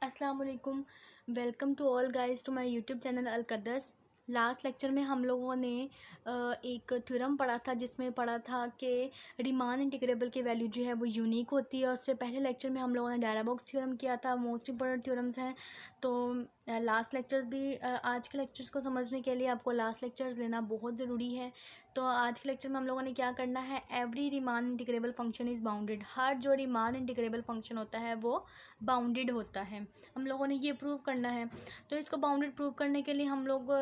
अस्सलाम वालेकुम। Welcome to all guys to my YouTube channel अलकदस। लास्ट लेक्चर में हम लोगों ने एक थ्योरम पढ़ा था जिसमें पढ़ा था कि रीमान इंटीग्रेबल की वैल्यू जो है वो यूनिक होती है। उससे पहले लेक्चर में हम लोगों ने डायराबॉक्स थ्योरम किया था, मोस्ट इंपॉर्टेंट थ्योरम्स हैं। तो लास्ट लेक्चर्स भी आज के लेक्चर्स को समझने के लिए आपको लास्ट लेक्चर्स लेना बहुत ज़रूरी है। तो आज के लेक्चर में हम लोगों ने क्या करना है, every Riemann integrable function is bounded. हर जो रीमान इंटीग्रेबल फंक्शन होता है वो बाउंडेड होता है, हम लोगों ने ये प्रूव करना है। तो इसको बाउंडेड प्रूव करने के लिए हम लोग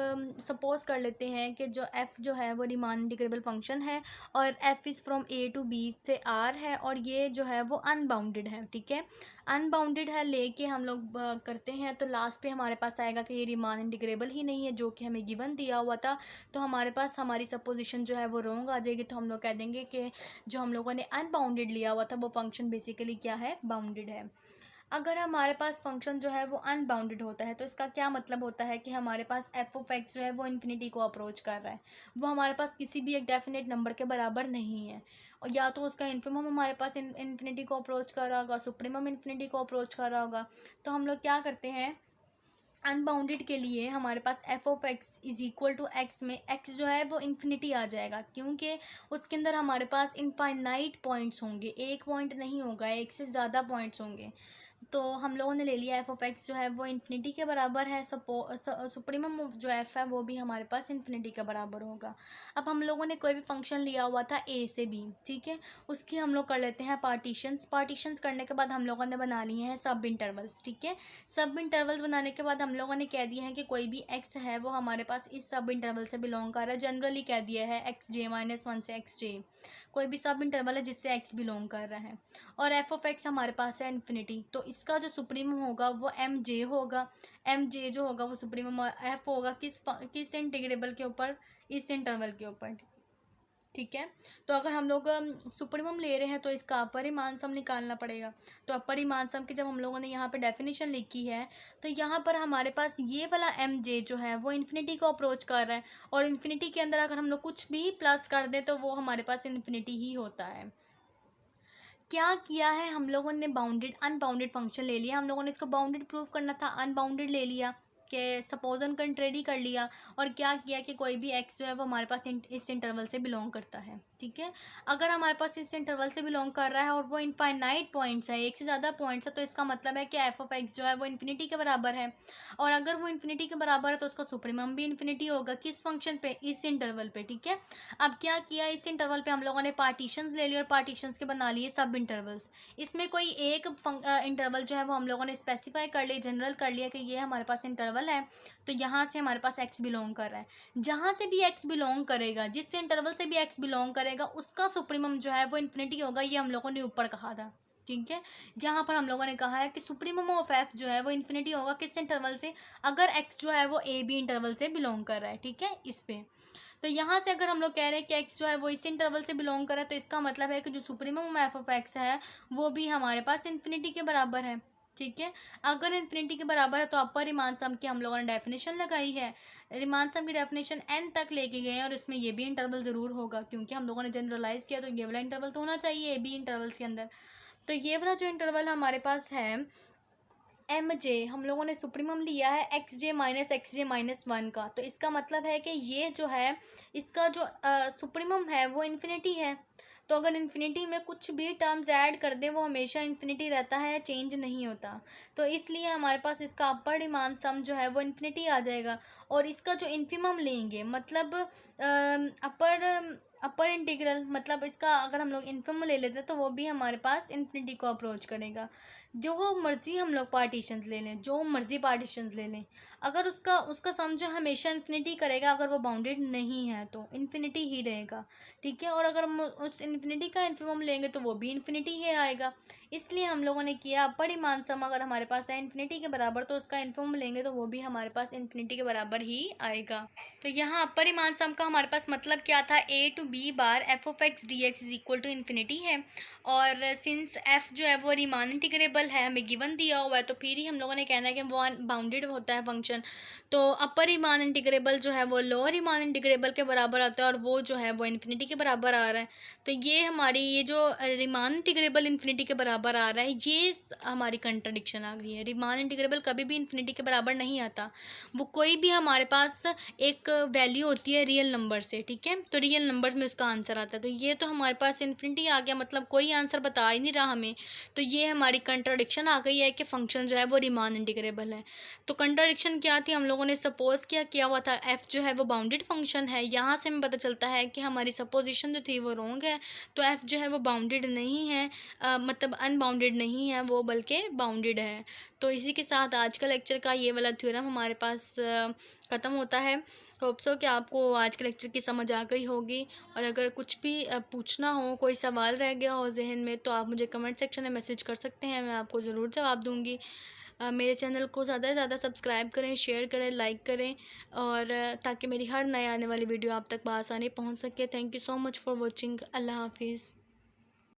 सपोज कर लेते हैं कि जो f जो है वो रीमान इंटीग्रेबल फंक्शन है और f is from a to b से r है और ये जो है वो अनबाउंडेड है। ठीक है, अनबाउंडेड है लेके हम लोग करते हैं तो लास्ट पे हमारे पास आएगा कि ये रीमान इंटीग्रेबल ही नहीं है जो कि हमें गिवन दिया हुआ था। तो हमारे पास हमारी सपोजिशन जो है वो रॉन्ग आ जाएगी। तो हम लोग कह देंगे कि जो हम लोगों ने अनबाउंडेड लिया हुआ था वो फंक्शन बेसिकली क्या है, बाउंडेड है। अगर हमारे पास फंक्शन जो है वो अनबाउंडेड होता है तो इसका क्या मतलब होता है कि हमारे पास एफ ऑफ एक्स जो है वो इन्फिनिटी को अप्रोच कर रहा है। वो हमारे पास किसी भी एक डेफिनेट नंबर के बराबर नहीं है, और या तो उसका इन्फिमम हमारे पास इन्फिनिटी को अप्रोच कर रहा होगा, सुप्रीमम इन्फिनिटी को अप्रोच कर रहा होगा। तो हम लोग क्या करते हैं, अनबाउंडेड के लिए हमारे पास f of x is equal to x में एक्स जो है वो इन्फिनिटी आ जाएगा, क्योंकि उसके अंदर हमारे पास इनफाइनाइट पॉइंट्स होंगे, एक पॉइंट नहीं होगा, एक से ज़्यादा पॉइंट्स होंगे। तो हम लोगों ने ले लिया एफ ऑफ एक्स जो है वो इन्फिनिटी के बराबर है। सुप्रीमम जो एफ है वो भी हमारे पास इन्फिनिटी के बराबर होगा। अब हम लोगों ने कोई भी फंक्शन लिया हुआ था ए से बी, ठीक है, उसकी हम लोग कर लेते हैं पार्टीशंस करने के बाद हम लोगों ने बना लिए हैं सब इंटरवल्स। ठीक है, सब इंटरवल्स बनाने के बाद हम लोगों ने कह दिया है कि कोई भी एक्स है वो हमारे पास इस सब इंटरवल से बिलोंग कर रहा है। जनरली कह दिया है एक्स जे -1 से एक्स जे, कोई भी सब इंटरवल है जिससे एक्स बिलोंग कर रहा है। और एफ ऑफ एक्स हमारे पास है इन्फिनिटी, तो इसका जो सुप्रीमम होगा वो एम जे होगा। एम जे जो होगा वो सुप्रीमम एफ होगा किस इंटीग्रेबल के ऊपर, इस इंटरवल के ऊपर। ठीक है, तो अगर हम लोग सुप्रीमम ले रहे हैं तो इसका अपर मान सम निकालना पड़ेगा। तो अपर मान सम की जब हम लोगों ने यहाँ पे डेफिनेशन लिखी है तो यहाँ पर हमारे पास ये वाला एम जे जो है वो इन्फिनिटी को अप्रोच कर रहा है, और इन्फिनिटी के अंदर अगर हम लोग कुछ भी प्लस कर दें तो वो हमारे पास इन्फिनिटी ही होता है। क्या किया है हम लोगों ने, बाउंडेड अनबाउंडेड फंक्शन ले लिया, हम लोगों ने इसको बाउंडेड प्रूव करना था, अनबाउंडेड ले लिया कि सपोज एंड कंट्रेरी कर लिया। और क्या किया कि कोई भी एक्स जो है वो हमारे पास इस इंटरवल से बिलोंग करता है। ठीक है, अगर हमारे पास इस इंटरवल से बिलोंग कर रहा है और वो इनफाइनाइट पॉइंट्स है, एक से ज़्यादा पॉइंट्स है, तो इसका मतलब है कि एफ ऑफ एक्स जो है वो इन्फिनिटी के बराबर है। और अगर वो इन्फिनिटी के बराबर है तो उसका सुप्रीमम भी इन्फिनिटी होगा। किस फंक्शन पे, इस इंटरवल पे। ठीक है, अब क्या किया, इस इंटरवल पे हम लोगों ने पार्टीशंस ले लिए और पार्टीशंस के बना लिए सब इंटरवल्स। इसमें कोई एक इंटरवल जो है वो हम लोगों ने स्पेसिफाई कर लिया, जनरल कर लिया कि ये हमारे पास इंटरवल है, तो यहाँ से हमारे पास एक्स बिलोंग कर रहा है। जहाँ से भी एक्स बिलोंग करेगा, जिस इंटरवल से भी एक्स बिलोंग करेगा, उसका सुप्रीमम जो है वो इन्फिनिटी होगा। ये हम लोगों ने ऊपर कहा था। ठीक है, यहाँ पर हम लोगों ने कहा है कि सुप्रीमम ऑफ एफ जो है वो इन्फिनिटी होगा किस इंटरवल से, अगर एक्स जो है वो ए बी इंटरवल से बिलोंग कर रहा है। ठीक है, इस पे तो यहाँ से अगर हम लोग कह रहे हैं कि एक्स जो है वो इस इंटरवल से बिलोंग करे तो इसका मतलब है कि जो सुप्रीमम एफ ऑफ एक्स है वो भी हमारे पास इन्फिनिटी के बराबर है। ठीक है, अगर इन्फिनिटी के बराबर है तो अपर रीमान सम की हम लोगों ने डेफिनेशन लगाई है। रीमान सम की डेफिनेशन एन तक लेके गए हैं और इसमें ये भी इंटरवल ज़रूर होगा, क्योंकि हम लोगों ने जनरलाइज किया तो ये वाला इंटरवल तो होना चाहिए ए बी इंटरवल्स के अंदर। तो ये वाला जो इंटरवल हमारे पास है एम जे, हम लोगों ने सुप्रीमम लिया है एक्स जे माइनस वन का, तो इसका मतलब है कि ये जो है इसका जो सुप्रीमम है वो इन्फिनिटी है। तो अगर इन्फिनिटी में कुछ भी टर्म्स ऐड कर दें वो हमेशा इन्फिनिटी रहता है, चेंज नहीं होता। तो इसलिए हमारे पास इसका अपर डिमांड सम जो है वो इन्फिनिटी आ जाएगा। और इसका जो इन्फिमम लेंगे मतलब अपर इंटीग्रल, मतलब इसका अगर हम लोग इन्फिमम ले लेते हैं तो वो भी हमारे पास इन्फिनिटी को अप्रोच करेगा। जो मर्ज़ी हम लोग पार्टीशंस ले लें, जो मर्ज़ी पार्टीशंस ले लें, अगर उसका उसका सम जो हमेशा इन्फिनिटी करेगा, अगर वो बाउंडेड नहीं है तो इन्फिनिटी ही रहेगा। ठीक है, और अगर हम उस इन्फिनिटी का इन्फिमम लेंगे तो वो भी इन्फिनिटी ही आएगा। इसलिए हम लोगों ने किया अपर मान सम अगर हमारे पास है इन्फिनिटी के बराबर तो उसका इन्फिमम लेंगे तो वो भी हमारे पास इन्फिनिटी के बराबर ही आएगा। तो यहाँ अपर मान सम का हमारे पास मतलब क्या था, ए टू बी बार f of x d x is equal to infinity है। और सिंस एफ जो है वो रीमान इंटीग्रेबल इंटीग्रेबल है, हमें गिवन दिया हुआ है, तो फिर ही हम लोगों ने कहना है कि वो बाउंडेड होता है फंक्शन। तो अपर रीमान इंटीग्रेबल जो है वो लोअर रीमान इंटीग्रेबल के बराबर आता है, और वो जो है वो इन्फिनिटी के बराबर आ रहा है। तो ये हमारी ये जो रीमान इंटीग्रेबल इन्फिनिटी के बराबर आ रहा है, ये हमारी कंट्राडिक्शन आ गई है। रीमान इंटीग्रेबल कभी भी इन्फिनिटी के बराबर नहीं आता। वो कोई भी हमारे पास एक वैल्यू होती है रियल नंबर से, ठीक है, तो रियल नंबर्स में उसका आंसर आता है। तो ये तो हमारे पास इन्फिनिटी आ गया, मतलब कोई आंसर बता ही नहीं रहा हमें। तो ये हमारी कंट्राडिक्शन आ गई है कि फंक्शन जो है वो रीमान इंटीग्रेबल है। तो कंट्राडिक्शन क्या थी, हम लोगों ने सपोज किया हुआ था एफ जो है वो बाउंडेड फंक्शन है। यहाँ से हमें पता चलता है कि हमारी सपोजिशन जो थी वो रॉन्ग है। तो एफ जो है वो बाउंडेड नहीं है, मतलब अनबाउंडेड नहीं है वो, बल्कि बाउंडेड है। तो इसी के साथ आज का लेक्चर का ये वाला थ्योरम हमारे पास ख़त्म होता है। होप सो कि आपको आज के लेक्चर की समझ आ गई होगी। और अगर कुछ भी पूछना हो, कोई सवाल रह गया हो जहन में, तो आप मुझे कमेंट सेक्शन में मैसेज कर सकते हैं, मैं आपको ज़रूर जवाब दूँगी। मेरे चैनल को ज़्यादा से ज़्यादा सब्सक्राइब करें, शेयर करें, लाइक करें, और ताकि मेरी हर नए आने वाली वीडियो आप तक बआसानी पहुँच सके। Thank you so much for watching. अल्लाह हाफिज़।